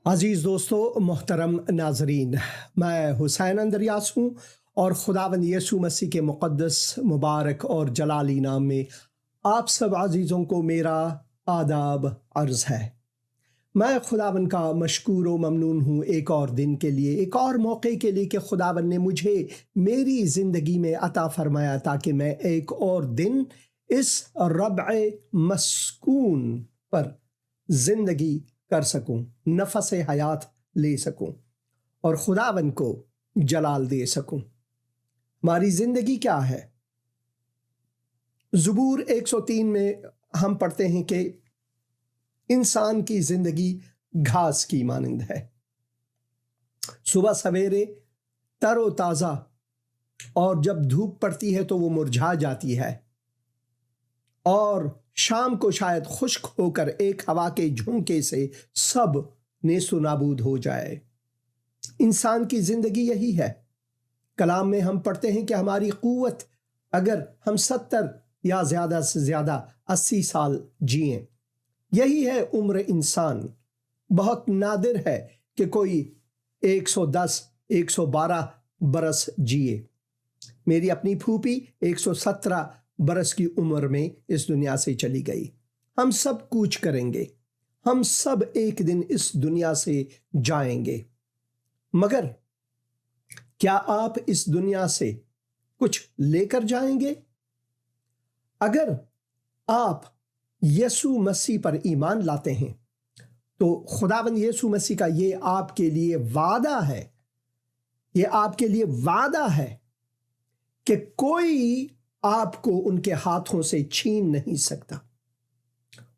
عزیز دوستو، محترم ناظرین، میں حسین اندریاس ہوں اور خداوند یسوع مسیح کے مقدس، مبارک اور جلالی نام میں آپ سب عزیزوں کو میرا آداب عرض ہے۔ میں خداوند کا مشکور و ممنون ہوں ایک اور دن کے لیے، ایک اور موقع کے لیے کہ خداوند نے مجھے میری زندگی میں عطا فرمایا تاکہ میں ایک اور دن اس ربع مسکون پر زندگی کر سکوں، نفس حیات لے سکوں اور خداوند کو جلال دے سکوں۔ ہماری زندگی کیا ہے؟ زبور 103 میں ہم پڑھتے ہیں کہ انسان کی زندگی گھاس کی مانند ہے، صبح سویرے تر و تازہ، اور جب دھوپ پڑتی ہے تو وہ مرجھا جاتی ہے، اور شام کو شاید خشک ہو کر ایک ہوا کے جھونکے سے سب نیست و نابود ہو جائے۔ انسان کی زندگی یہی ہے۔ کلام میں ہم پڑھتے ہیں کہ ہماری قوت، اگر ہم 70 یا زیادہ سے زیادہ 80 سال جئیں، یہی ہے عمر انسان۔ بہت نادر ہے کہ کوئی 110 112 برس جیے۔ میری اپنی پھوپھی 117 برس کی عمر میں اس دنیا سے چلی گئی۔ ہم سب کوچ کریں گے، ہم سب ایک دن اس دنیا سے جائیں گے، مگر کیا آپ اس دنیا سے کچھ لے کر جائیں گے؟ اگر آپ یسوع مسیح پر ایمان لاتے ہیں تو خداوند یسوع مسیح کا یہ آپ کے لیے وعدہ ہے، یہ آپ کے لیے وعدہ ہے کہ کوئی آپ کو ان کے ہاتھوں سے چھین نہیں سکتا۔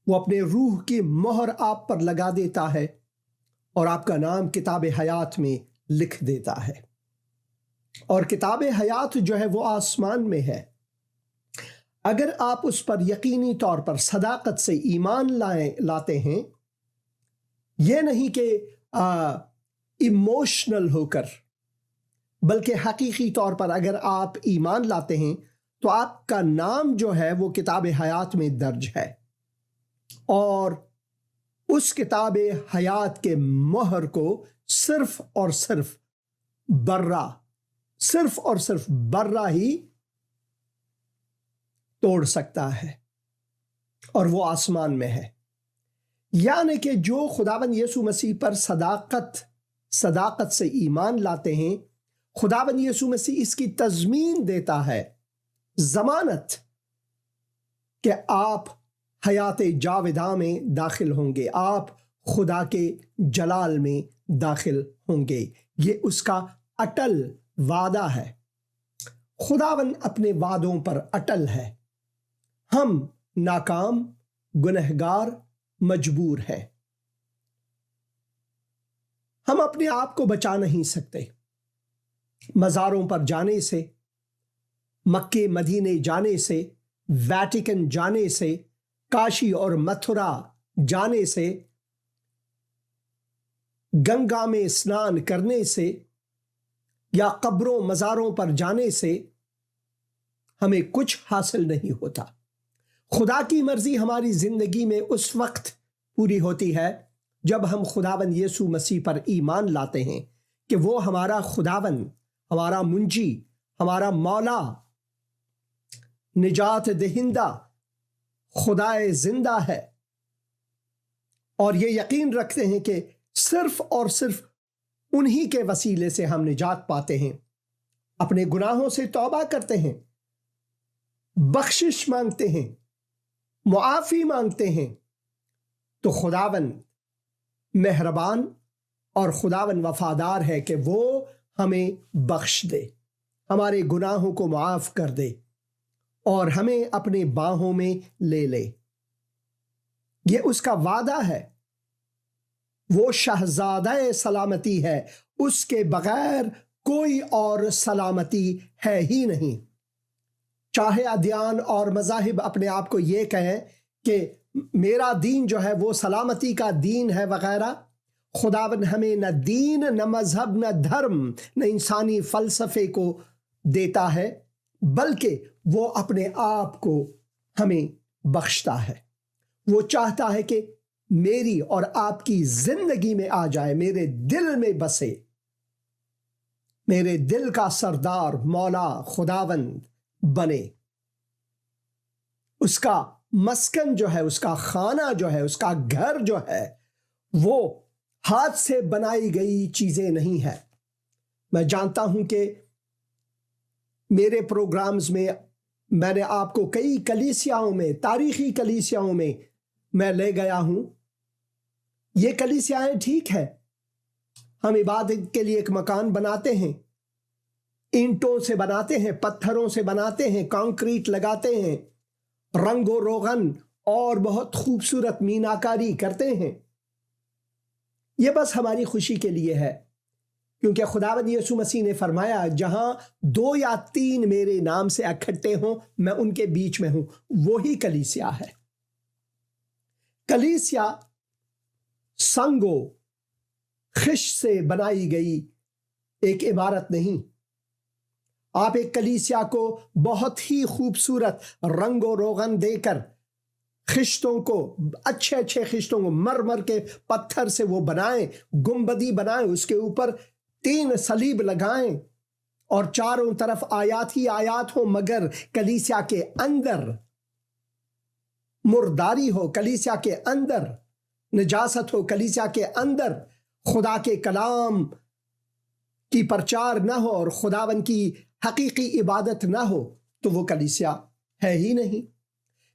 وہ اپنے روح کی مہر آپ پر لگا دیتا ہے اور آپ کا نام کتاب حیات میں لکھ دیتا ہے، اور کتاب حیات جو ہے وہ آسمان میں ہے۔ اگر آپ اس پر یقینی طور پر صداقت سے ایمان لاتے ہیں، یہ نہیں کہ ایموشنل ہو کر، بلکہ حقیقی طور پر اگر آپ ایمان لاتے ہیں تو آپ کا نام جو ہے وہ کتاب حیات میں درج ہے، اور اس کتاب حیات کے مہر کو صرف اور صرف برہ ہی توڑ سکتا ہے، اور وہ آسمان میں ہے۔ یعنی کہ جو خداوند یسوع مسیح پر صداقت سے ایمان لاتے ہیں، خداوند یسوع مسیح اس کی تضمین دیتا ہے، ضمانت، کہ آپ حیات جاوداں میں داخل ہوں گے، آپ خدا کے جلال میں داخل ہوں گے۔ یہ اس کا اٹل وعدہ ہے۔ خداوند اپنے وعدوں پر اٹل ہے۔ ہم ناکام، گنہگار، مجبور ہیں۔ ہم اپنے آپ کو بچا نہیں سکتے۔ مزاروں پر جانے سے، مکے مدینے جانے سے، ویٹیکن جانے سے، کاشی اور متھرا جانے سے، گنگا میں اسنان کرنے سے، یا قبروں مزاروں پر جانے سے ہمیں کچھ حاصل نہیں ہوتا۔ خدا کی مرضی ہماری زندگی میں اس وقت پوری ہوتی ہے جب ہم خداوند یسوع مسیح پر ایمان لاتے ہیں کہ وہ ہمارا خداوند، ہمارا منجی، ہمارا مولا، نجات دہندہ، خدائے زندہ ہے، اور یہ یقین رکھتے ہیں کہ صرف اور صرف انہی کے وسیلے سے ہم نجات پاتے ہیں، اپنے گناہوں سے توبہ کرتے ہیں، بخشش مانگتے ہیں، معافی مانگتے ہیں، تو خداوند مہربان اور خداوند وفادار ہے کہ وہ ہمیں بخش دے، ہمارے گناہوں کو معاف کر دے اور ہمیں اپنے باہوں میں لے لے۔ یہ اس کا وعدہ ہے۔ وہ شہزادہ سلامتی ہے، اس کے بغیر کوئی اور سلامتی ہے ہی نہیں۔ چاہے ادیان اور مذاہب اپنے آپ کو یہ کہیں کہ میرا دین جو ہے وہ سلامتی کا دین ہے وغیرہ، خداوند ہمیں نہ دین، نہ مذہب، نہ دھرم، نہ انسانی فلسفے کو دیتا ہے، بلکہ وہ اپنے آپ کو ہمیں بخشتا ہے۔ وہ چاہتا ہے کہ میری اور آپ کی زندگی میں آ جائے, میرے دل میں بسے, میرے دل کا سردار مولا خداوند بنے, اس کا مسکن جو ہے, اس کا خانہ جو ہے, اس کا گھر جو ہے, وہ ہاتھ سے بنائی گئی چیزیں نہیں ہے. میں جانتا ہوں کہ میرے پروگرامز میں میں نے آپ کو کئی کلیسیاؤں میں, تاریخی کلیسیاؤں میں لے گیا ہوں. یہ کلیسیائیں ٹھیک ہے, ہم عبادت کے لیے ایک مکان بناتے ہیں, اینٹوں سے بناتے ہیں, پتھروں سے بناتے ہیں, کانکریٹ لگاتے ہیں, رنگ و روغن اور بہت خوبصورت میناکاری کرتے ہیں. یہ بس ہماری خوشی کے لیے ہے, کیونکہ خداوند یسوع مسیح نے فرمایا جہاں 2 یا 3 میرے نام سے اکٹھے ہوں میں ان کے بیچ میں ہوں. وہی کلیسیا ہے. کلیسیا سنگو خش سے بنائی گئی ایک عمارت نہیں. آپ ایک کلیسیا کو بہت ہی خوبصورت رنگ و روغن دے کر خشتوں کو, اچھے خشتوں کو مرمر کے پتھر سے وہ بنائیں, گنبدی بنائیں, اس کے اوپر 3 صلیب لگائیں اور چاروں طرف آیات ہی آیات ہو, مگر کلیسیا کے اندر مرداری ہو, کلیسیا کے اندر نجاست ہو, کلیسیا کے اندر خدا کے کلام کی پرچار نہ ہو اور خداوند کی حقیقی عبادت نہ ہو, تو وہ کلیسیا ہے ہی نہیں.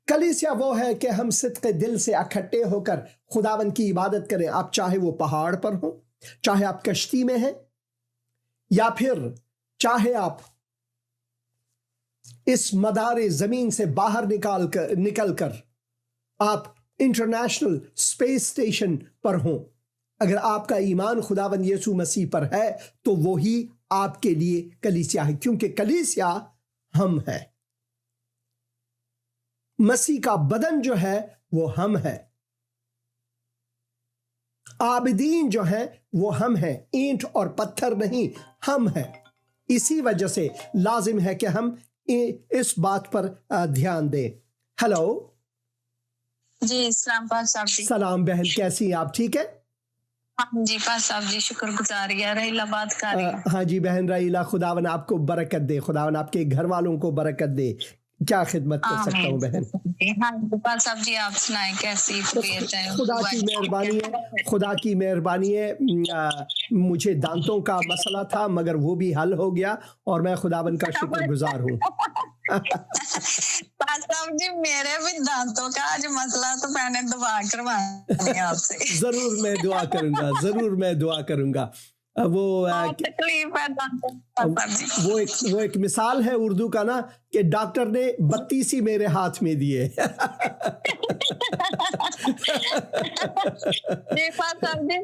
کلیسیا وہ ہے کہ ہم صدق دل سے اکٹھے ہو کر خداوند کی عبادت کریں. آپ چاہے وہ پہاڑ پر ہوں, چاہے آپ کشتی میں ہیں, یا پھر چاہے آپ اس مدار زمین سے باہر نکل کر آپ انٹرنیشنل اسپیس اسٹیشن پر ہوں. اگر آپ کا ایمان خداوند یسوع مسیح پر ہے تو وہی آپ کے لیے کلیسیا ہے, کیونکہ کلیسیا ہم ہیں. مسیح کا بدن جو ہے وہ ہم ہیں, عابدین جو ہیں وہ ہم ہیں, اینٹ اور پتھر نہیں, ہم ہیں. اسی وجہ سے لازم ہے کہ ہم اس بات پر دھیان دیں. ہیلو جی, اسلام پاک صاحب جی. سلام بہن, کیسی ہیں آپ؟ ٹھیک ہے جی پاک صاحب جی, شکر گزاری ہے. رحیلہ بات کر رہی ہے. ہاں جی بہن رحیلہ, خداوند آپ کو برکت دے, خداوند آپ کے گھر والوں کو برکت دے. کیا خدمت کر سکتا ہوں بہن؟ ہاں جی پاک صاحب جی, آپ سنائیں کیسی طبیعت ہے؟ خدا کی مہربانی ہے, خدا کی مہربانی ہے. مجھے دانتوں کا مسئلہ تھا مگر وہ بھی حل ہو گیا اور میں خداوند کا شکر گزار ہوں. پاک صاحب جی, میرے بھی دانتوں کا آج مسئلہ, تو میں نے دعا کروانی ہے آپ سے. ضرور میں دعا کروں گا, ضرور میں دعا کروں گا. وہ ایک مثال ہے اردو کا نا, کہ ڈاکٹر نے 32 میرے ہاتھ میں دیے. جی پاک صاحب جی,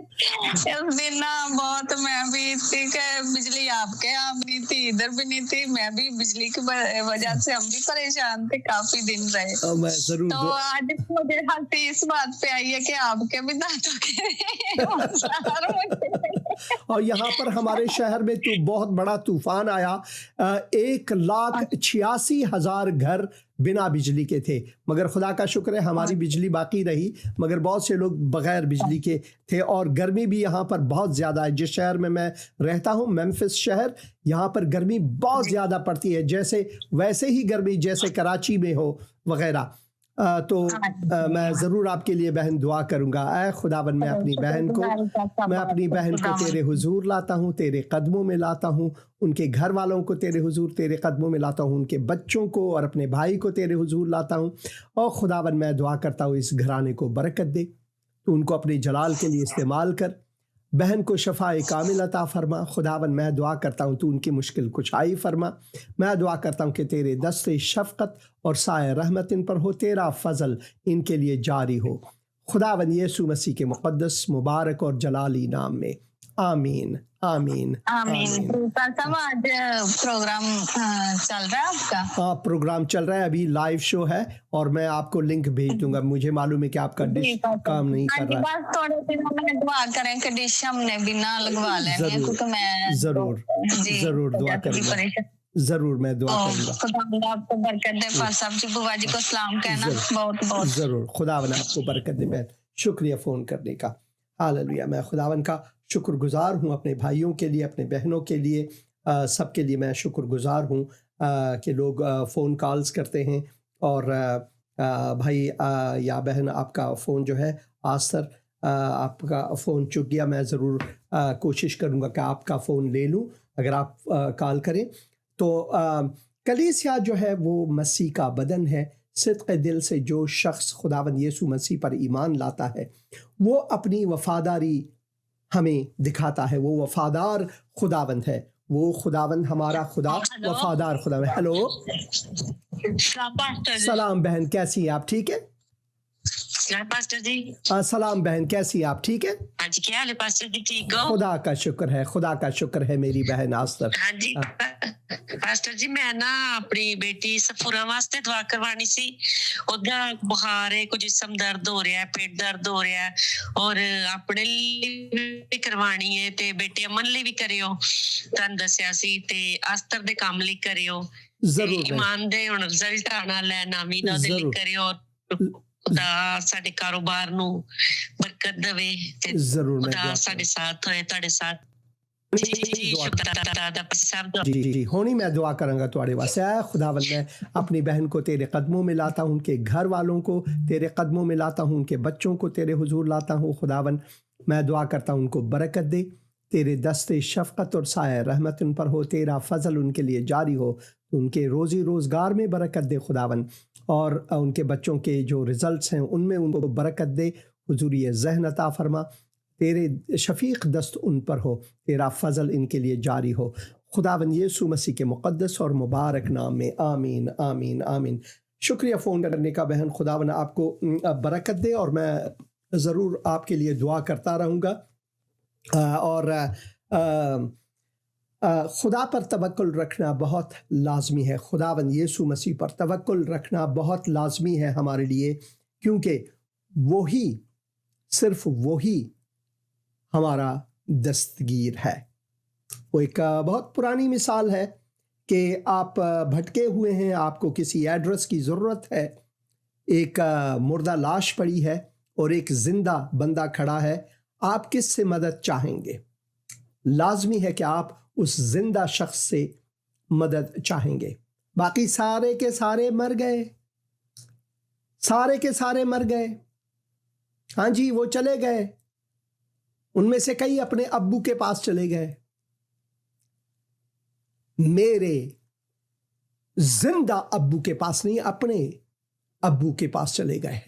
اس دن بہت میں بھی تھی کہ بجلی آپ کے یہاں بھی نہیں تھی, ادھر بھی نہیں تھی, میں بھی بجلی کی وجہ سے ہم بھی پریشان تھے, کافی دن رہے. تو آج مجھے ہنسی اس بات پہ آئی ہے کہ آپ کے بھی دانتوں کے اور یہاں پر ہمارے شہر میں تو بہت بڑا طوفان آیا, 1,86,000 گھر بنا بجلی کے تھے, مگر خدا کا شکر ہے ہماری بجلی باقی رہی, مگر بہت سے لوگ بغیر بجلی کے تھے. اور گرمی بھی یہاں پر بہت زیادہ ہے. جس شہر میں رہتا ہوں, میمفس شہر, یہاں پر گرمی بہت زیادہ پڑتی ہے, جیسے ویسے ہی گرمی جیسے کراچی میں ہو وغیرہ. تو میں ضرور آپ کے لیے بہن دعا کروں گا. اے خداوند, میں اپنی بہن کو تیرے حضور لاتا ہوں, تیرے قدموں میں لاتا ہوں, ان کے گھر والوں کو تیرے حضور تیرے قدموں میں لاتا ہوں, ان کے بچوں کو اور اپنے بھائی کو تیرے حضور لاتا ہوں. اور خداوند میں دعا کرتا ہوں اس گھرانے کو برکت دے, تو ان کو اپنے جلال کے لیے استعمال کر. بہن کو شفاء کامل عطا فرما. خداوند میں دعا کرتا ہوں تو ان کی مشکل کشائی فرما. میں دعا کرتا ہوں کہ تیرے دست شفقت اور سایہ رحمت ان پر ہو, تیرا فضل ان کے لیے جاری ہو. خداوند یسوع مسیح کے مقدس مبارک اور جلالی نام میں, آمین آمین آمین. آج پروگرام چل رہا ہے آپ کا؟ ہاں, پروگرام چل رہا ہے, ابھی لائیو شو ہے اور میں آپ کو لنک بھیج دوں گا. مجھے معلوم ہے کہ آپ کا ڈش کام نہیں کر رہا ہے. بس تھوڑے دنوں میں دعا کریں کہ ڈش ہم نے بھی نہ لگوا لینی ہے, کیونکہ میں ضرور دعا کروں گا, ضرور میں دعا کروں گا. خدا آپ کو برکت دے. پاس صاحب جی, بوا جی کو سلام کہنا. بہت ضرور, خدا آپ کو برکت دے. شکریہ فون کرنے کا. ہاللویا. میں خداوند کا شکر گزار ہوں اپنے بھائیوں کے لیے، اپنے بہنوں کے لیے، سب کے لیے میں شکر گزار ہوں کہ لوگ فون کالز کرتے ہیں. اور بھائی یا بہن آپ کا فون جو ہے آستر آپ کا فون چک گیا. میں ضرور کوشش کروں گا کہ آپ کا فون لے لوں اگر آپ کال کریں. تو کلیسیا جو ہے وہ مسیح کا بدن ہے. صدق دل سے جو شخص خداوند یسوع مسیح پر ایمان لاتا ہے وہ اپنی وفاداری ہمیں دکھاتا ہے. وہ وفادار خداوند ہے. وہ خداوند ہمارا خدا وفادار خداوند. ہیلو سلام بہن، کیسی ہیں آپ؟ ٹھیک ہے. پاسٹر جی. سلام بہن، کیسی آپ؟ ٹھیک ہے. ہاں جی، کیا حال ہے پاسٹر جی؟ ٹھیک ہو؟ خدا کا شکر ہے، خدا کا شکر ہے میری بہن آستر. ہاں جی پاسٹر جی، میں نا اپنی بیٹی سفورا واسطے دعا کروانی سی. ادا بخار ہے، کچھ جسم درد ہو رہا ہے، پیٹ درد ہو رہا ہے، اور اپنے لیے بھی کروانی ہے تے بیٹے امن لیے بھی کریو. تن دسیا سی تے آستر دے کام لیے کریو. ضرور ایمان دے ہن رزلٹ آنا لے نامی دا دے لیے کریو. اور خدا ساڈے کاروبار نو برکت دے تے خدا ساڈے ساتھ ہوئے، تہاڈے ساتھ. جی ہونی میں دعا کروں گا تواڈے واسطے. اے خداوند میں اپنی بہن کو تیرے قدموں میں لاتا ہوں، ان کے گھر والوں کو تیرے قدموں میں لاتا ہوں، ان کے بچوں کو تیرے حضور لاتا ہوں. خداوند میں دعا کرتا ہوں ان کو برکت دے. تیرے دستے شفقت اور سایہ رحمت ان پر ہو. تیرا فضل ان کے لیے جاری ہو. ان کے روزی روزگار میں برکت دے خداوند. اور ان کے بچوں کے جو رزلٹس ہیں ان میں ان کو برکت دے. حضوری ذہن عطا فرما. تیرے شفیق دست ان پر ہو. تیرا فضل ان کے لیے جاری ہو. خداوند یسوع مسیح کے مقدس اور مبارک نام میں آمین آمین آمین. شکریہ فون کرنے کا بہن. خداوند آپ کو برکت دے اور میں ضرور آپ کے لیے دعا کرتا رہوں گا. اور خدا پر توکل رکھنا بہت لازمی ہے. خداوند یسوع مسیح پر توکل رکھنا بہت لازمی ہے ہمارے لیے، کیونکہ وہی، صرف وہی ہمارا دستگیر ہے. وہ ایک بہت پرانی مثال ہے کہ آپ بھٹکے ہوئے ہیں، آپ کو کسی ایڈریس کی ضرورت ہے، ایک مردہ لاش پڑی ہے اور ایک زندہ بندہ کھڑا ہے. آپ کس سے مدد چاہیں گے؟ لازمی ہے کہ آپ اس زندہ شخص سے مدد چاہیں گے. باقی سارے کے سارے مر گئے، سارے کے سارے مر گئے. ہاں جی، وہ چلے گئے. ان میں سے کئی اپنے ابو کے پاس چلے گئے. میرے زندہ ابو کے پاس نہیں، اپنے ابو کے پاس چلے گئے.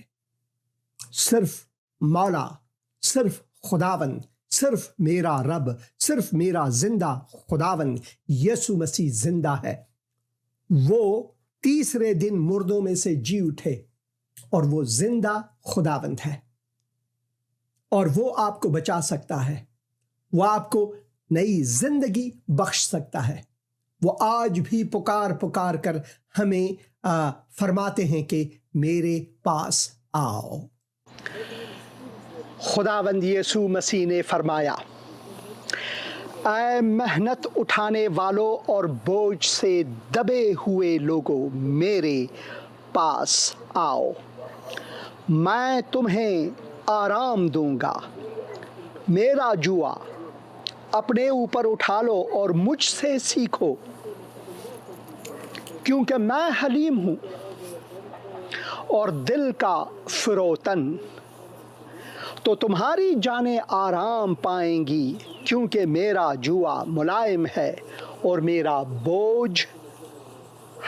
صرف مولا، صرف خداوند، صرف میرا رب، صرف میرا زندہ خداوند یسوع مسیح زندہ ہے. وہ تیسرے دن مردوں میں سے جی اٹھے اور وہ زندہ خداوند ہے. اور وہ آپ کو بچا سکتا ہے، وہ آپ کو نئی زندگی بخش سکتا ہے. وہ آج بھی پکار پکار کر ہمیں فرماتے ہیں کہ میرے پاس آؤ. خداوند یسوع مسیح نے فرمایا، اے محنت اٹھانے والوں اور بوجھ سے دبے ہوئے لوگوں، میرے پاس آؤ، میں تمہیں آرام دوں گا. میرا جوا اپنے اوپر اٹھا لو اور مجھ سے سیکھو، کیونکہ میں حلیم ہوں اور دل کا فروتن، تو تمہاری جانیں آرام پائیں گی. کیونکہ میرا جوا ملائم ہے اور میرا بوجھ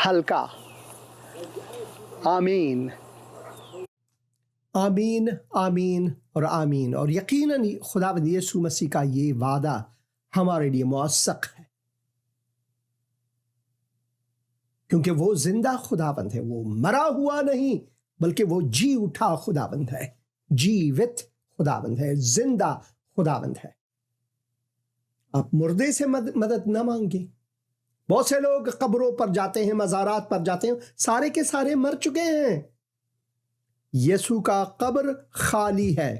ہلکا. آمین آمین آمین اور آمین. اور یقیناً خداوند یسوع مسیح کا یہ وعدہ ہمارے لیے موثق ہے، کیونکہ وہ زندہ خداوند ہے. وہ مرا ہوا نہیں بلکہ وہ جی اٹھا خداوند ہے، جیوت خداوند ہے، زندہ خداوند ہے. آپ مردے سے مدد نہ مانگیں. بہت سے لوگ قبروں پر جاتے ہیں، مزارات پر جاتے ہیں، سارے کے سارے مر چکے ہیں. یسوع کا قبر خالی ہے،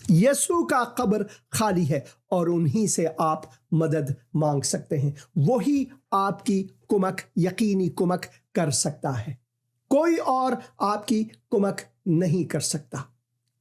یسوع کا قبر خالی ہے، اور انہی سے آپ مدد مانگ سکتے ہیں. وہی آپ کی کمک، یقینی کمک کر سکتا ہے. کوئی اور آپ کی کمک نہیں کر سکتا.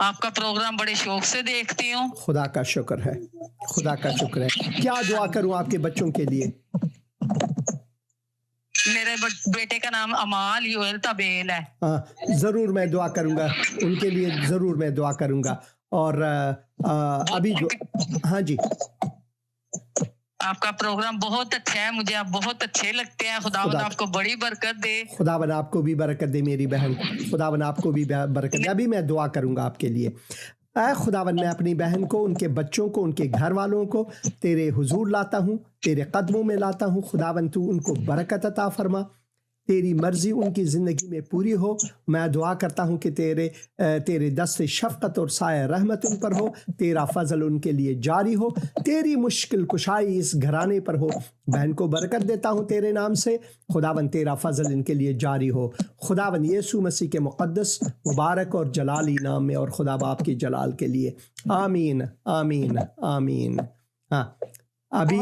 آپ کا پروگرام بڑے شوق سے دیکھتی ہوں. خدا کا شکر ہے, خدا کا شکر ہے. کیا دعا کروں آپ کے بچوں کے لیے؟ میرے بیٹے کا نام امال یوئل طبیل ہے. ضرور میں دعا کروں گا ان کے لیے, ضرور میں دعا کروں گا. اور ابھی جو ہاں جی, آپ کا پروگرام بہت اچھا ہے, مجھے آپ بہت اچھے لگتے ہیں. خداوند آپ کو بڑی برکت دے. خداوند آپ کو بھی برکت دے میری بہن, خداوند آپ کو بھی برکت دے. ابھی میں دعا کروں گا آپ کے لیے. اے خداوند میں اپنی بہن کو, ان کے بچوں کو, ان کے گھر والوں کو تیرے حضور لاتا ہوں, تیرے قدموں میں لاتا ہوں. خداوند تو ان کو برکت عطا فرما, تیری مرضی ان کی زندگی میں پوری ہو. میں دعا کرتا ہوں کہ تیرے دست شفقت اور سایہ رحمت ان پر ہو, تیرا فضل ان کے لیے جاری ہو, تیری مشکل کشائی اس گھرانے پر ہو. بہن کو برکت دیتا ہوں تیرے نام سے. خداوند تیرا فضل ان کے لیے جاری ہو. خداوند یسوع مسیح کے مقدس مبارک اور جلالی نام میں اور خدا باپ کے جلال کے لیے, آمین آمین آمین. ہاں ابھی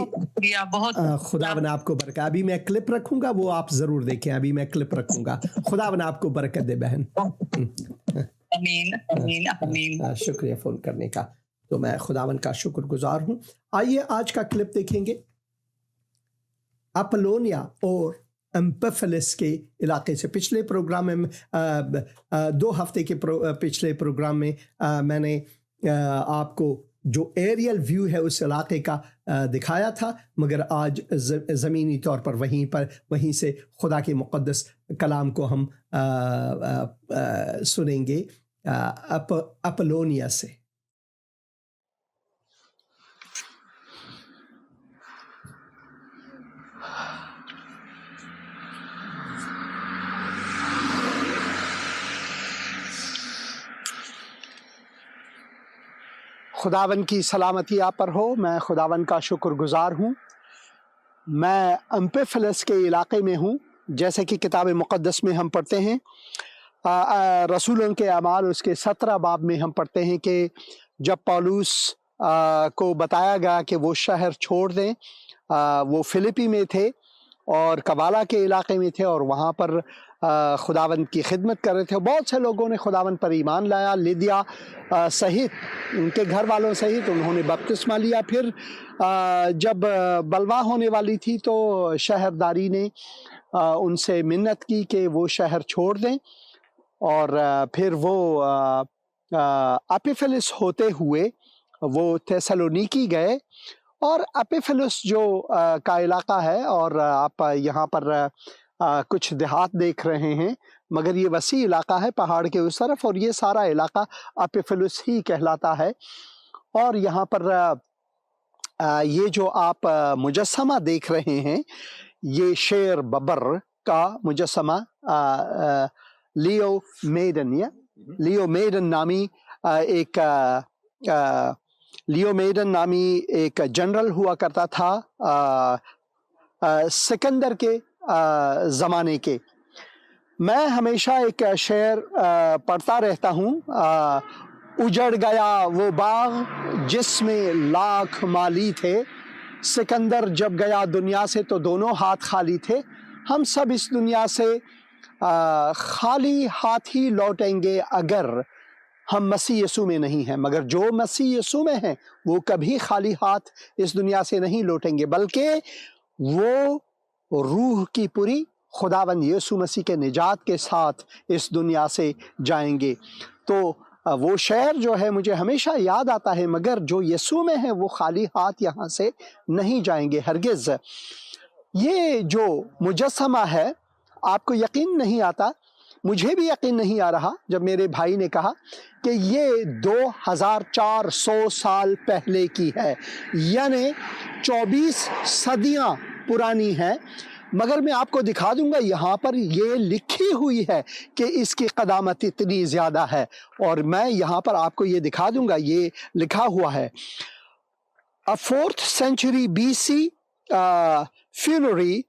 خداوند آپ کو برکت. ابھی میں کلپ رکھوں گا, وہ آپ ضرور دیکھیں. ابھی میں کلپ رکھوں گا. خداوند آپ کو برکت دے بہن. آمین آمین آمین. شکریہ فون کرنے کا. تو میں خداوند کا شکر گزار ہوں. آئیے آج کا کلپ دیکھیں گے. اپولونیا اور امپیفلس کے علاقے سے. پچھلے پروگرام میں 2 ہفتے کے پچھلے پروگرام میں میں نے آپ کو جو ایریل ویو ہے اس علاقے کا دکھایا تھا, مگر آج زمینی طور پر وہیں سے خدا کے مقدس کلام کو ہم سنیں گے اپولونیا سے. خداوند کی سلامتی آپ پر ہو. میں خداوند کا شکر گزار ہوں. میں امپیفلس کے علاقے میں ہوں. جیسے کہ کتاب مقدس میں ہم پڑھتے ہیں, رسولوں کے اعمال اس کے 17 باب میں ہم پڑھتے ہیں کہ جب پولس کو بتایا گیا کہ وہ شہر چھوڑ دیں, وہ فلپی میں تھے اور کبالا کے علاقے میں تھے اور وہاں پر خداوند کی خدمت کر رہے تھے. بہت سے لوگوں نے خداوند پر ایمان لایا. لیدیا سہیت, ان کے گھر والوں سہیت انہوں نے بپتسمہ لیا. پھر جب بلوا ہونے والی تھی تو شہرداری نے ان سے منت کی کہ وہ شہر چھوڑ دیں, اور پھر وہ اپیفلس ہوتے ہوئے وہ تھیسالونیکی گئے. اور اپیفلس جو کا علاقہ ہے, اور آپ یہاں پر کچھ دیہات دیکھ رہے ہیں, مگر یہ وسیع علاقہ ہے پہاڑ کے اس طرف, اور یہ سارا علاقہ اپیفلس ہی کہلاتا ہے. اور یہاں پر یہ جو آپ مجسمہ دیکھ رہے ہیں, یہ شیر ببر کا مجسمہ لیو میڈن نامی ایک جنرل ہوا کرتا تھا سکندر کے زمانے کے. میں ہمیشہ ایک شعر پڑھتا رہتا ہوں, اجڑ گیا وہ باغ جس میں لاکھ مالی تھے, سکندر جب گیا دنیا سے تو دونوں ہاتھ خالی تھے. ہم سب اس دنیا سے خالی ہاتھ ہی لوٹیں گے اگر ہم مسیح یسوع میں نہیں ہیں, مگر جو مسیح یسوع میں ہیں وہ کبھی خالی ہاتھ اس دنیا سے نہیں لوٹیں گے, بلکہ وہ روح کی پوری خداوند یسوع مسیح کے نجات کے ساتھ اس دنیا سے جائیں گے. تو وہ شعر جو ہے مجھے ہمیشہ یاد آتا ہے, مگر جو یسوع میں ہے وہ خالی ہاتھ یہاں سے نہیں جائیں گے ہرگز. یہ جو مجسمہ ہے آپ کو یقین نہیں آتا, مجھے بھی یقین نہیں آ رہا جب میرے بھائی نے کہا کہ یہ 2400 سال پہلے کی ہے, یعنی 24 صدیاں پرانی ہے. مگر میں آپ کو دکھا دوں گا, یہاں پر یہ لکھی ہوئی ہے کہ اس کی قدامت اتنی زیادہ ہے, اور میں یہاں پر آپ کو یہ دکھا دوں گا. یہ لکھا ہوا ہے A 4th century BC funerary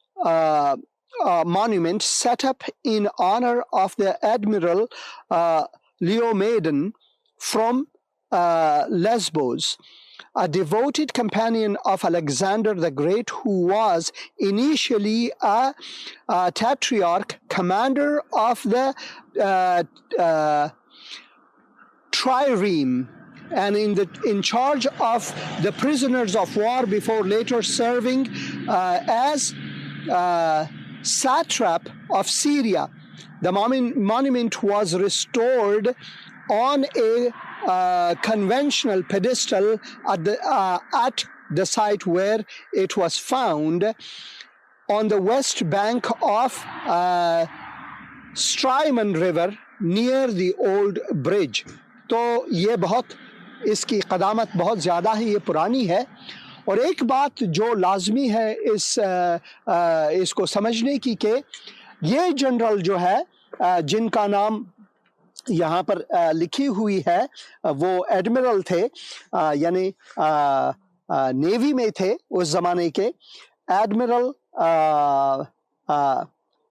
monument set up in honor of the Admiral Leomedan from Lesbos, a devoted companion of Alexander the Great, who was initially a tetrarch, commander of the trireme, and in charge of the prisoners of war before later serving as satrap of Syria. The monument was restored on a conventional pedestal at the site where it was found on the west bank of Strymon River near the old bridge. تو یہ بہت اس کی قدامت بہت زیادہ ہے، یہ پرانی ہے. اور ایک بات جو لازمی ہے اس کو سمجھنے کی کہ یہ جنرل جو ہے جن کا نام یہاں پر لکھی ہوئی ہے وہ ایڈمرل تھے، یعنی نیوی میں تھے اس زمانے کے. ایڈمرل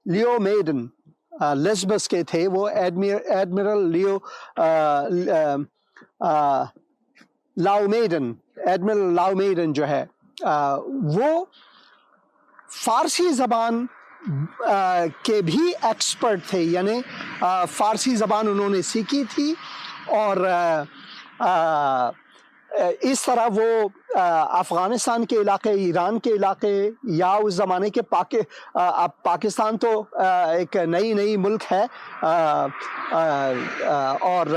لیو میڈن لیسبس کے تھے وہ. ایڈمرل ایڈمرل لاو میڈن جو ہے وہ فارسی زبان کے بھی ایکسپرٹ تھے، یعنی فارسی زبان انہوں نے سیکھی تھی. اور اس طرح وہ افغانستان کے علاقے، ایران کے علاقے یا اس زمانے کے اب پاکستان تو ایک نئی ملک ہے، اور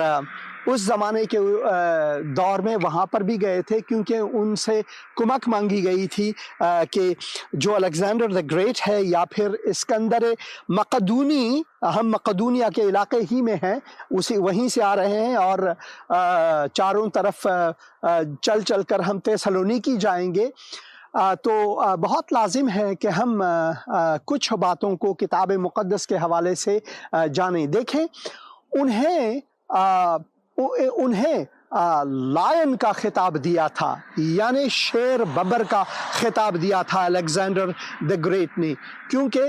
اس زمانے کے دور میں وہاں پر بھی گئے تھے کیونکہ ان سے کمک مانگی گئی تھی کہ جو الیگزینڈر دا گریٹ ہے یا پھر اسکندر مقدونی، ہم مقدونیہ کے علاقے ہی میں ہیں، وہیں سے آ رہے ہیں اور چاروں طرف چل کر ہم تھیسالونیکی جائیں گے. تو بہت لازم ہے کہ ہم کچھ باتوں کو کتاب مقدس کے حوالے سے جانیں. دیکھیں انہیں لائن کا خطاب دیا تھا، یعنی شیر ببر کا خطاب دیا تھا الیگزینڈر دی گریٹ نے، کیونکہ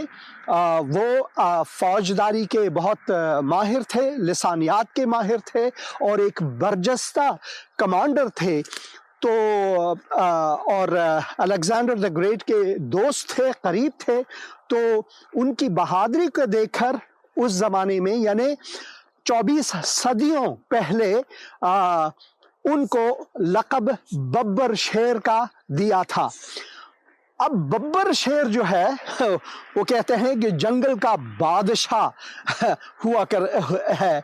وہ فوجداری کے بہت ماہر تھے، لسانیات کے ماہر تھے اور ایک برجستہ کمانڈر تھے. تو اور الیگزینڈر دی گریٹ کے دوست تھے، قریب تھے. تو ان کی بہادری کو دیکھ کر اس زمانے میں، یعنی 24 صدیوں پہلے ان کو لقب ببر شیر کا دیا تھا. اب ببر شیر جو ہے وہ کہتے ہیں کہ جنگل کا بادشاہ ہوا ہے.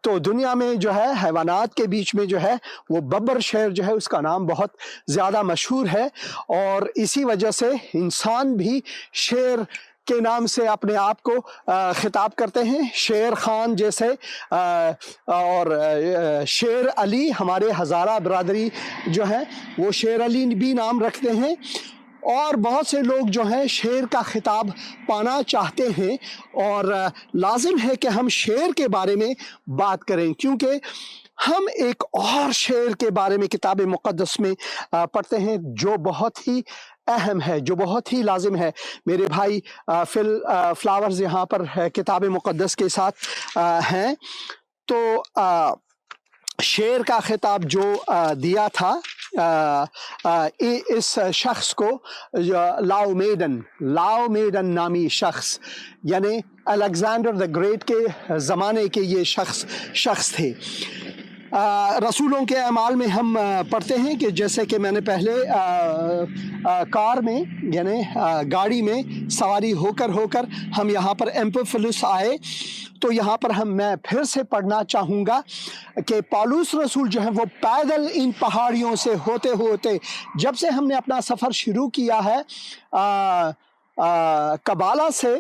تو دنیا میں جو ہے حیوانات کے بیچ میں جو ہے وہ ببر شیر جو ہے اس کا نام بہت زیادہ مشہور ہے، اور اسی وجہ سے انسان بھی شیر کے نام سے اپنے آپ کو خطاب کرتے ہیں، شیر خان جیسے. اور شیر علی، ہمارے ہزارہ برادری جو ہے وہ شیر علی بھی نام رکھتے ہیں. اور بہت سے لوگ جو ہیں شیر کا خطاب پانا چاہتے ہیں، اور لازم ہے کہ ہم شیر کے بارے میں بات کریں، کیونکہ ہم ایک اور شیر کے بارے میں کتاب مقدس میں پڑھتے ہیں جو بہت ہی اہم ہے، جو بہت ہی لازم ہے. میرے بھائی فل فلاورز یہاں پر کتاب مقدس کے ساتھ ہیں. تو شیر کا خطاب جو دیا تھا اس شخص کو، لاو میڈن نامی شخص، یعنی الیگزینڈر دی گریٹ کے زمانے کے یہ شخص تھے. رسولوں کے اعمال میں ہم پڑھتے ہیں کہ جیسے کہ میں نے پہلے کار میں یعنی گاڑی میں سواری ہو کر ہم یہاں پر ایمپوفلس آئے، تو یہاں پر میں پھر سے پڑھنا چاہوں گا کہ پالوس رسول جو ہے وہ پیدل ان پہاڑیوں سے ہوتے جب سے ہم نے اپنا سفر شروع کیا ہے کبالا سے،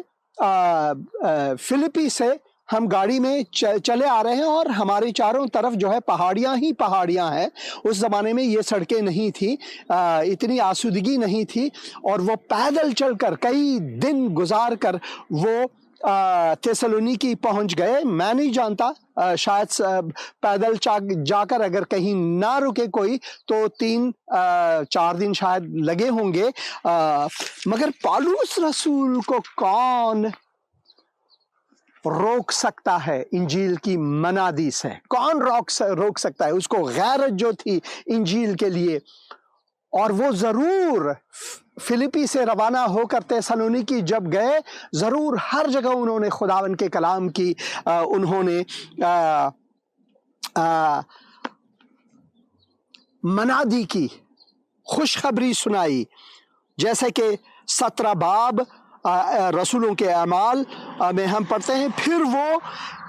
فلپی سے، ہم گاڑی میں چلے آ رہے ہیں اور ہمارے چاروں طرف جو ہے پہاڑیاں ہی پہاڑیاں ہیں. اس زمانے میں یہ سڑکیں نہیں تھی، اتنی آسودگی نہیں تھی، اور وہ پیدل چل کر کئی دن گزار کر وہ تھیسالونیکی پہنچ گئے. میں نہیں جانتا، شاید پیدل جا کر اگر کہیں نہ رکے کوئی تو 3-4 دن شاید لگے ہوں گے. مگر پالوس رسول کو کون روک سکتا ہے انجیل کی منادی سے؟ کون روک سکتا ہے اس کو؟ غیرت جو تھی انجیل کے لیے، اور وہ ضرور فلپی سے روانہ ہو کر تھیسالونیکی جب گئے، ضرور ہر جگہ انہوں نے خداوند کے کلام کی انہوں نے منادی کی، خوشخبری سنائی، جیسے کہ 17 باب رسولوں کے اعمال میں ہم پڑھتے ہیں۔ پھر وہ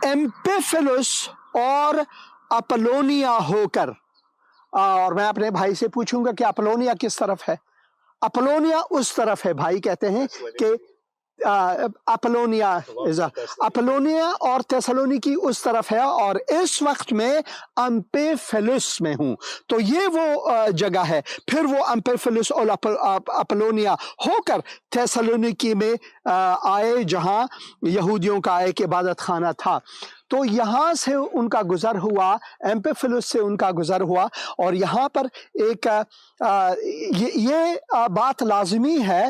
ایمپیفلس اور اپولونیا ہو کر، اور میں اپنے بھائی سے پوچھوں گا کہ اپولونیا کس طرف ہے؟ اپولونیا اس طرف ہے، بھائی کہتے ہیں کہ اپولونیا اور تھیسالونیکی اس طرف ہے، اور اس وقت میں امپیفلس میں ہوں، تو یہ وہ جگہ ہے۔ پھر وہ امپیفلس اور اپولونیا ہو کر تھیسالونیکی میں آئے، جہاں یہودیوں کا ایک عبادت خانہ تھا۔ تو یہاں سے ان کا گزر ہوا، ایمپیفلس سے ان کا گزر ہوا، اور یہاں پر ایک یہ بات لازمی ہے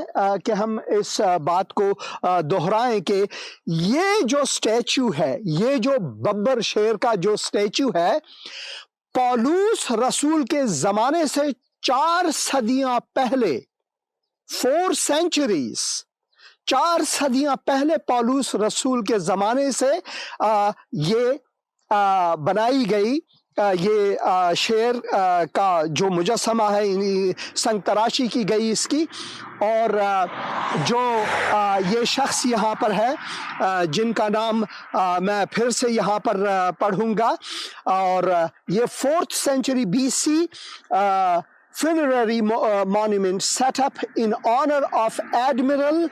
کہ ہم اس بات کو دہرائیں کہ یہ جو سٹیچو ہے، یہ جو ببر شیر کا جو سٹیچو ہے، پولس رسول کے زمانے سے 4 صدیاں پہلے، 4 centuries، 4 صدیاں پہلے پولس رسول کے زمانے سے یہ بنائی گئی، یہ شیر کا جو مجسمہ ہے، سنگ تراشی کی گئی اس کی، اور جو یہ شخص یہاں پر ہے جن کا نام میں پھر سے یہاں پر پڑھوں گا، اور یہ 4th century BC funerary monument set up in honor of Admiral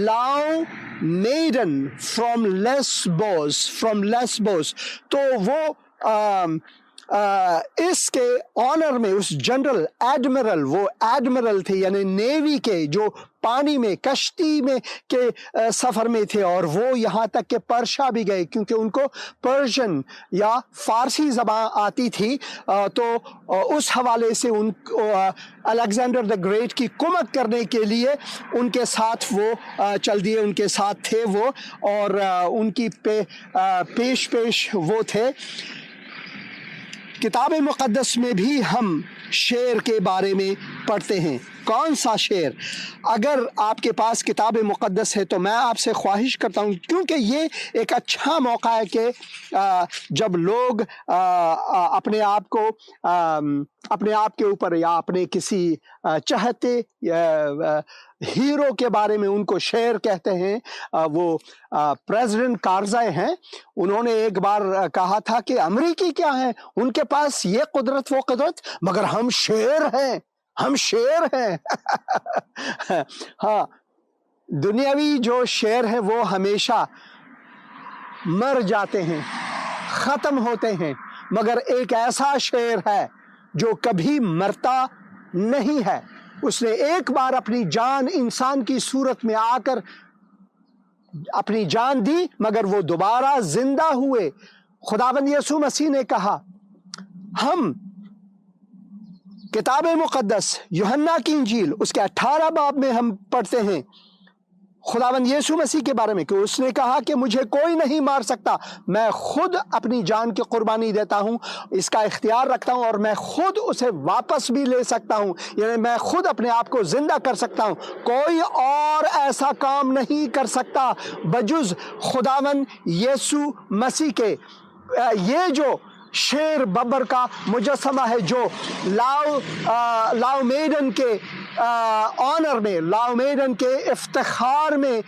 Laomedon from Lesbos۔ تو وہ اس کے آنر میں، اس جنرل ایڈمرل، وہ ایڈمرل تھے یعنی نیوی کے، جو پانی میں کشتی میں کے سفر میں تھے، اور وہ یہاں تک کہ پرشا بھی گئے، کیونکہ ان کو پرشین یا فارسی زبان آتی تھی، تو اس حوالے سے ان الیگزینڈر دا گریٹ کی کمک کرنے کے لیے ان کے ساتھ وہ چل دیے، ان کے ساتھ تھے وہ، اور ان کی پیش وہ تھے۔ کتاب مقدس میں بھی ہم شیر کے بارے میں پڑھتے ہیں۔ کون سا شیر؟ اگر آپ کے پاس کتاب مقدس ہے تو میں آپ سے خواہش کرتا ہوں، کیونکہ یہ ایک اچھا موقع ہے کہ جب لوگ اپنے آپ کے اوپر یا اپنے کسی چہتے ہیرو کے بارے میں ان کو شیر کہتے ہیں۔ وہ پریزیڈنٹ کارزائی ہیں، انہوں نے ایک بار کہا تھا کہ امریکی کیا ہیں، ان کے پاس یہ قدرت وہ قدرت، مگر ہم شیر ہیں، ہم شیر ہیں۔ ہاں، دنیاوی جو شیر ہیں وہ ہمیشہ مر جاتے ہیں، ختم ہوتے ہیں، مگر ایک ایسا شیر ہے جو کبھی مرتا نہیں ہے۔ اس نے ایک بار اپنی جان انسان کی صورت میں آ کر اپنی جان دی، مگر وہ دوبارہ زندہ ہوئے۔ خداوند یسوع مسیح نے کہا، ہم کتاب مقدس یوحنا کی انجیل اس کے 18 باب میں ہم پڑھتے ہیں خداوند یسوع مسیح کے بارے میں کہ اس نے کہا کہ مجھے کوئی نہیں مار سکتا، میں خود اپنی جان کی قربانی دیتا ہوں، اس کا اختیار رکھتا ہوں، اور میں خود اسے واپس بھی لے سکتا ہوں، یعنی میں خود اپنے آپ کو زندہ کر سکتا ہوں۔ کوئی اور ایسا کام نہیں کر سکتا بجز خداوند یسوع مسیح کے۔ یہ جو شیر ببر کا مجسمہ ہے جو لاؤمیڈن کے آنر میں، لاؤمیڈن کے افتخار میں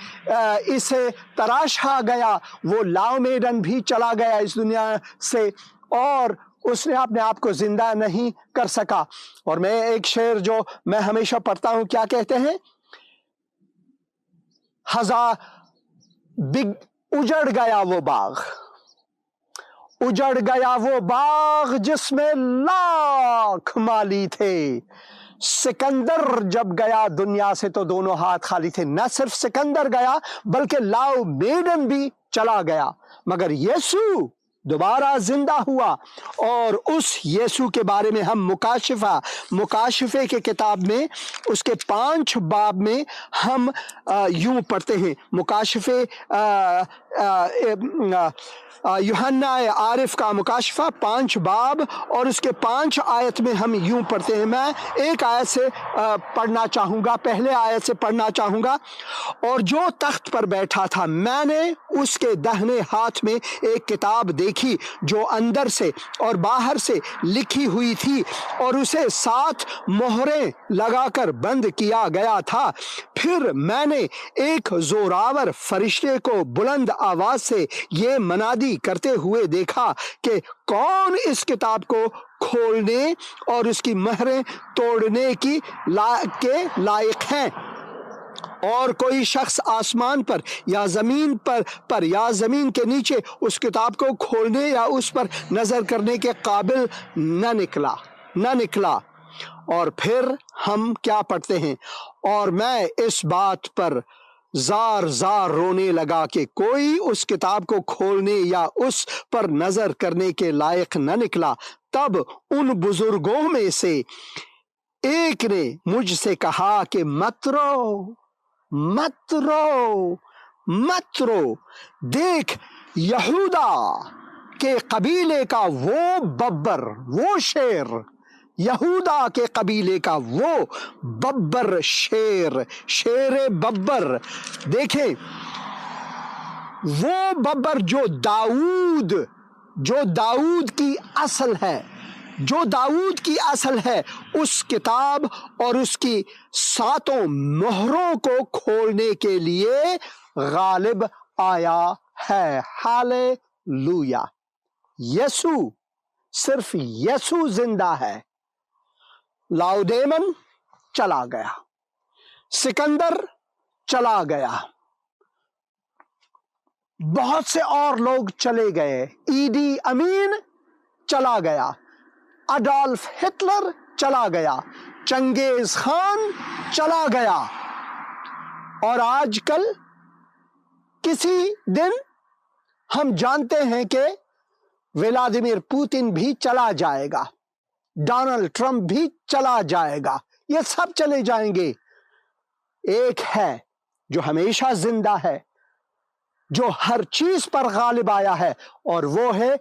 اسے تراشا گیا، وہ لاؤمیڈن بھی چلا گیا اس دنیا سے، اور اس نے اپنے آپ کو زندہ نہیں کر سکا۔ اور میں ایک شعر جو میں ہمیشہ پڑھتا ہوں، کیا کہتے ہیں؟ اجڑ گیا وہ باغ، اجڑ گیا وہ باغ جس میں لاکھ مالی تھے، سکندر جب گیا دنیا سے تو دونوں ہاتھ خالی تھے۔ نہ صرف سکندر گیا بلکہ لاؤمیڈن بھی چلا گیا، مگر یسوع دوبارہ زندہ ہوا، اور اس یسوع کے بارے میں ہم مکاشفے کے کتاب میں اس کے 5 باب میں ہم یوں پڑھتے ہیں. مکاشفے یوحنا عارف کا مکاشفہ 5 باب اور اس کے 5 آیت میں ہم یوں پڑھتے ہیں. میں ایک آیت سے پڑھنا چاہوں گا، پہلے آیت سے پڑھنا چاہوں گا. اور جو تخت پر بیٹھا تھا، میں نے اس کے دہنے ہاتھ میں ایک کتاب دیکھی جو اندر سے اور باہر سے لکھی ہوئی تھی، اور اسے 7 مہریں لگا کر بند کیا گیا تھا. پھر میں نے ایک زوراور فرشتے کو بلند آواز سے یہ منادی کرتے ہوئے دیکھا کہ کون اس کتاب کو کھولنے اور اس کی مہریں توڑنے کے لائق ہیں. اور کوئی شخص آسمان پر یا زمین پر یا زمین کے نیچے اس کتاب کو کھولنے یا اس پر نظر کرنے کے قابل نہ نکلا. اور پھر ہم کیا پڑھتے ہیں؟ اور میں اس بات پر زار رونے لگا کہ کوئی اس کتاب کو کھولنے یا اس پر نظر کرنے کے لائق نہ نکلا. تب ان بزرگوں میں سے ایک نے مجھ سے کہا کہ مت رو، دیکھ یہودا کے قبیلے کا وہ ببر، وہ شیر، یہودا کے قبیلے کا وہ ببر، شیر ببر. دیکھیں وہ ببر جو داؤد کی اصل ہے، اس کتاب اور اس کی 7 مہروں کو کھولنے کے لیے غالب آیا ہے. ہاللویا. یسوع، صرف یسوع زندہ ہے. لاؤدیمن چلا گیا، سکندر چلا گیا، بہت سے اور لوگ چلے گئے، ایڈی امین چلا گیا، اڈالف ہٹلر چلا گیا، چنگیز خان چلا گیا، اور آج کل کسی دن ہم جانتے ہیں کہ ولادیمیر پوتن بھی چلا جائے گا، ڈونلڈ ٹرمپ بھی چلا جائے گا، یہ سب چلے جائیں گے. ایک ہے جو ہمیشہ زندہ ہے، جو ہر چیز پر غالب آیا ہے، اور وہ ہے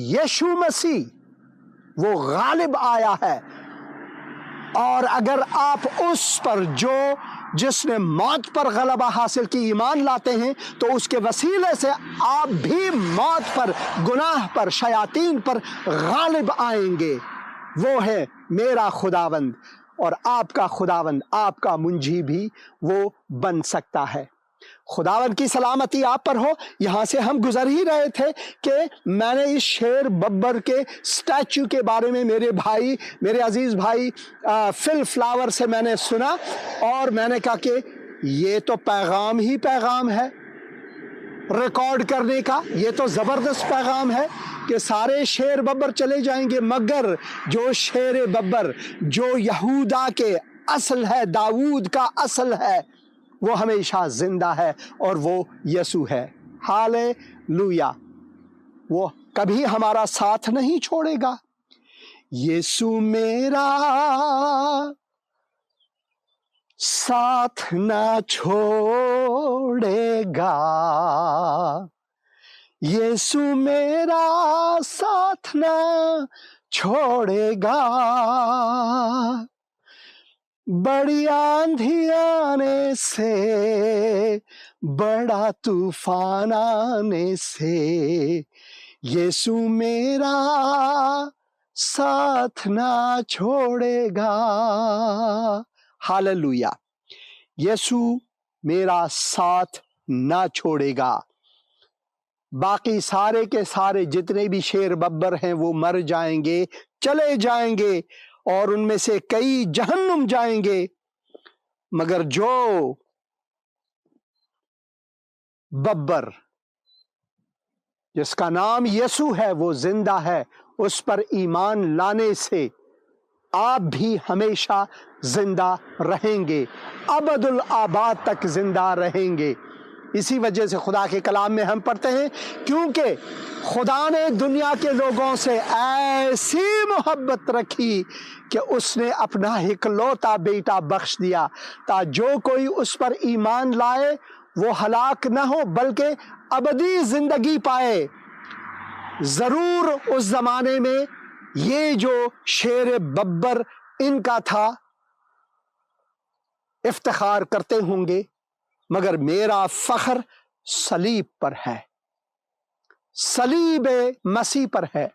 یشوع مسیح. وہ غالب آیا ہے. اور اگر آپ اس پر جس نے موت پر غلبہ حاصل کی ایمان لاتے ہیں، تو اس کے وسیلے سے آپ بھی موت پر، گناہ پر، شیاطین پر غالب آئیں گے. وہ ہے میرا خداوند اور آپ کا خداوند، آپ کا منجی بھی وہ بن سکتا ہے. خداوند کی سلامتی آپ پر ہو. یہاں سے ہم گزر ہی رہے تھے کہ میں نے اس شیر ببر کے سٹیچو کے بارے میں میرے عزیز بھائی فل فلاور سے میں نے سنا، اور میں نے کہا کہ یہ تو پیغام ہی پیغام ہے ریکارڈ کرنے کا. یہ تو زبردست پیغام ہے کہ سارے شیر ببر چلے جائیں گے، مگر جو شیر ببر جو یہودا کے اصل ہے، داؤد کا اصل ہے، وہ ہمیشہ زندہ ہے، اور وہ یسوع ہے. ہاللویا. وہ کبھی ہمارا ساتھ نہیں چھوڑے گا. یسوع میرا ساتھ نہ چھوڑے گا، یسوع میرا ساتھ نہ چھوڑے گا. بڑی آندھی آنے سے، بڑا طوفان آنے سے، یسوع میرا ساتھ نہ چھوڑے گا. ہاللویا. یسوع میرا ساتھ نہ چھوڑے گا. باقی سارے کے سارے جتنے بھی شیر ببر ہیں وہ مر جائیں گے، چلے جائیں گے، اور ان میں سے کئی جہنم جائیں گے، مگر جو ببر جس کا نام یسوع ہے وہ زندہ ہے، اس پر ایمان لانے سے آپ بھی ہمیشہ زندہ رہیں گے، ابد الآباد تک زندہ رہیں گے. اسی وجہ سے خدا کے کلام میں ہم پڑھتے ہیں کیونکہ خدا نے دنیا کے لوگوں سے ایسی محبت رکھی کہ اس نے اپنا اکلوتا بیٹا بخش دیا تاکہ جو کوئی اس پر ایمان لائے وہ ہلاک نہ ہو بلکہ ابدی زندگی پائے۔ ضرور اس زمانے میں یہ جو شیر ببر ان کا تھا افتخار کرتے ہوں گے، مگر میرا فخر صلیب پر ہے، صلیب مسیح پر ہے،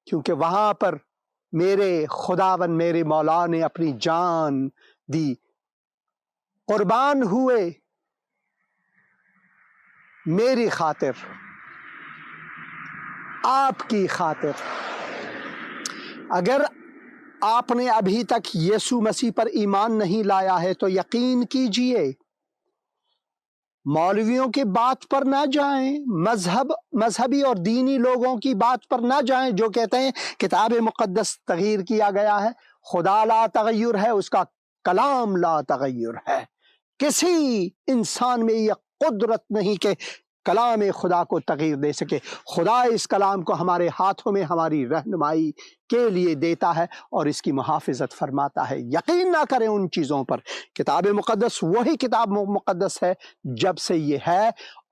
کیونکہ وہاں پر میرے خداوند میرے مولا نے اپنی جان دی، قربان ہوئے میری خاطر، آپ کی خاطر۔ اگر آپ نے ابھی تک یسوع مسیح پر ایمان نہیں لایا ہے تو یقین کیجئے، مولویوں کی بات پر نہ جائیں، مذہبی اور دینی لوگوں کی بات پر نہ جائیں جو کہتے ہیں کتاب مقدس تغیر کیا گیا ہے۔ خدا لا تغیر ہے، اس کا کلام لا تغیر ہے۔ کسی انسان میں یہ قدرت نہیں کہ کلام خدا کو تغیر دے سکے۔ خدا اس کلام کو ہمارے ہاتھوں میں ہماری رہنمائی کے لیے دیتا ہے اور اس کی محافظت فرماتا ہے۔ یقین نہ کریں ان چیزوں پر۔ کتاب مقدس وہی کتاب مقدس ہے جب سے یہ ہے،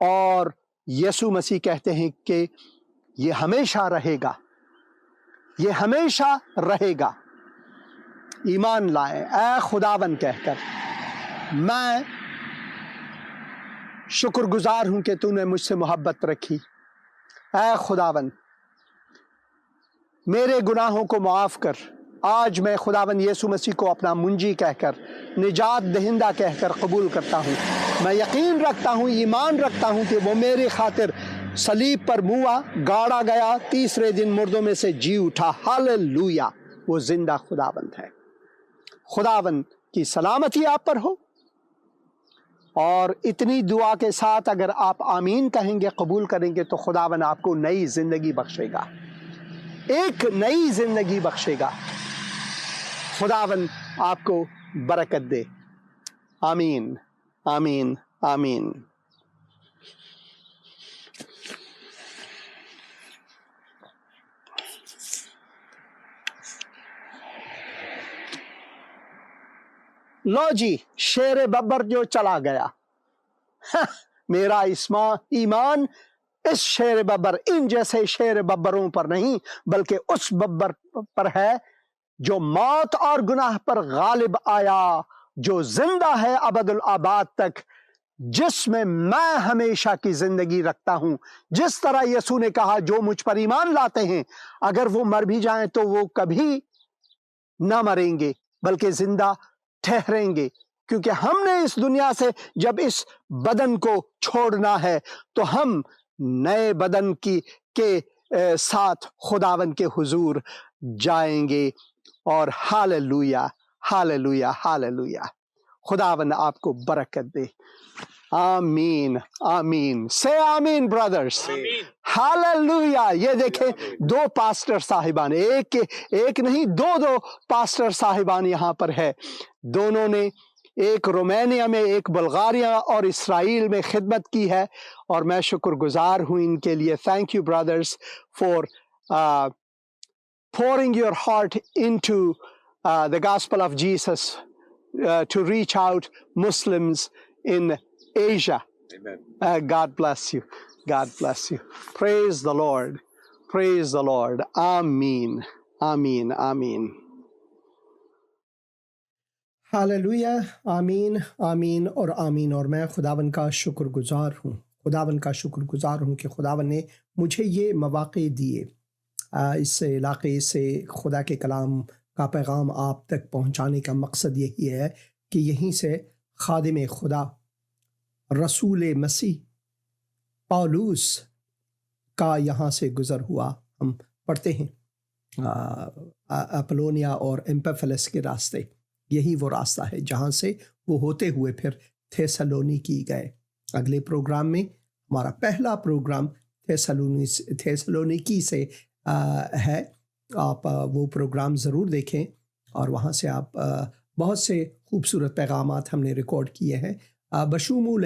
اور یسوع مسیح کہتے ہیں کہ یہ ہمیشہ رہے گا، یہ ہمیشہ رہے گا۔ ایمان لائیں اے خداوند کہہ کر، میں شکر گزار ہوں کہ تو نے مجھ سے محبت رکھی۔ اے خداوند میرے گناہوں کو معاف کر۔ آج میں خداوند یسوع مسیح کو اپنا منجی کہہ کر، نجات دہندہ کہہ کر قبول کرتا ہوں۔ میں یقین رکھتا ہوں، ایمان رکھتا ہوں کہ وہ میری خاطر صلیب پر موا، گاڑا گیا، تیسرے دن مردوں میں سے جی اٹھا۔ ہاللویا، وہ زندہ خداوند ہے۔ خداوند کی سلامتی آپ پر ہو، اور اتنی دعا کے ساتھ اگر آپ آمین کہیں گے، قبول کریں گے، تو خداوند آپ کو نئی زندگی بخشے گا، ایک نئی زندگی بخشے گا۔ خداوند آپ کو برکت دے۔ آمین آمین آمین۔ لو جی، شیر ببر جو چلا گیا، میرا ایمان اس شیر ببر، ان جیسے شیر ببروں پر نہیں بلکہ اس ببر پر ہے جو موت اور گناہ پر غالب آیا، جو زندہ ہے ابد الآباد تک، جس میں ہمیشہ کی زندگی رکھتا ہوں۔ جس طرح یسوع نے کہا جو مجھ پر ایمان لاتے ہیں اگر وہ مر بھی جائیں تو وہ کبھی نہ مریں گے بلکہ زندہ ٹھہریں گے، کیونکہ ہم نے اس دنیا سے جب اس بدن کو چھوڑنا ہے تو ہم نئے بدن کے ساتھ خداوند کے حضور جائیں گے۔ اور ہاللویا ہاللویا ہاللویا۔ خداوند آپ کو برکت دے۔ آمین آمین۔ سے آمین برادرز۔ ہاللویا۔ یہ دیکھیں، دو پاسٹر صاحبان، ایک نہیں، دو پاسٹر صاحبان یہاں پر ہے۔ دونوں نے ایک رومانیہ میں، ایک بلغاریہ اور اسرائیل میں خدمت کی ہے، اور میں شکر گزار ہوں ان کے لیے۔ Thank you brothers for pouring your heart into the gospel of Jesus to reach out Muslims in Asia. Amen. God bless you. God bless you. Praise the Lord. Praise the Lord. Amen. Amen. Amen. Hallelujah, آمین آمین اور آمین۔ اور میں خداوند کا شکر گزار ہوں، خداوند کا شکر گزار ہوں کہ خداوند نے مجھے یہ مواقع دیے، اس علاقے سے خدا کے کلام کا پیغام آپ تک پہنچانے کا مقصد یہی ہے کہ یہیں سے خادم خدا رسول مسیح پولس کا یہاں سے گزر ہوا۔ ہم پڑھتے ہیں اپولونیا اور ایمپیفلس کے راستے، یہی وہ راستہ ہے جہاں سے وہ ہوتے ہوئے پھر تھیسالونیکی گئے۔ اگلے پروگرام میں ہمارا پہلا پروگرام تھیسالونیکی سے ہے، آپ وہ پروگرام ضرور دیکھیں، اور وہاں سے آپ بہت سے خوبصورت پیغامات ہم نے ریکارڈ کیے ہیں، بشمول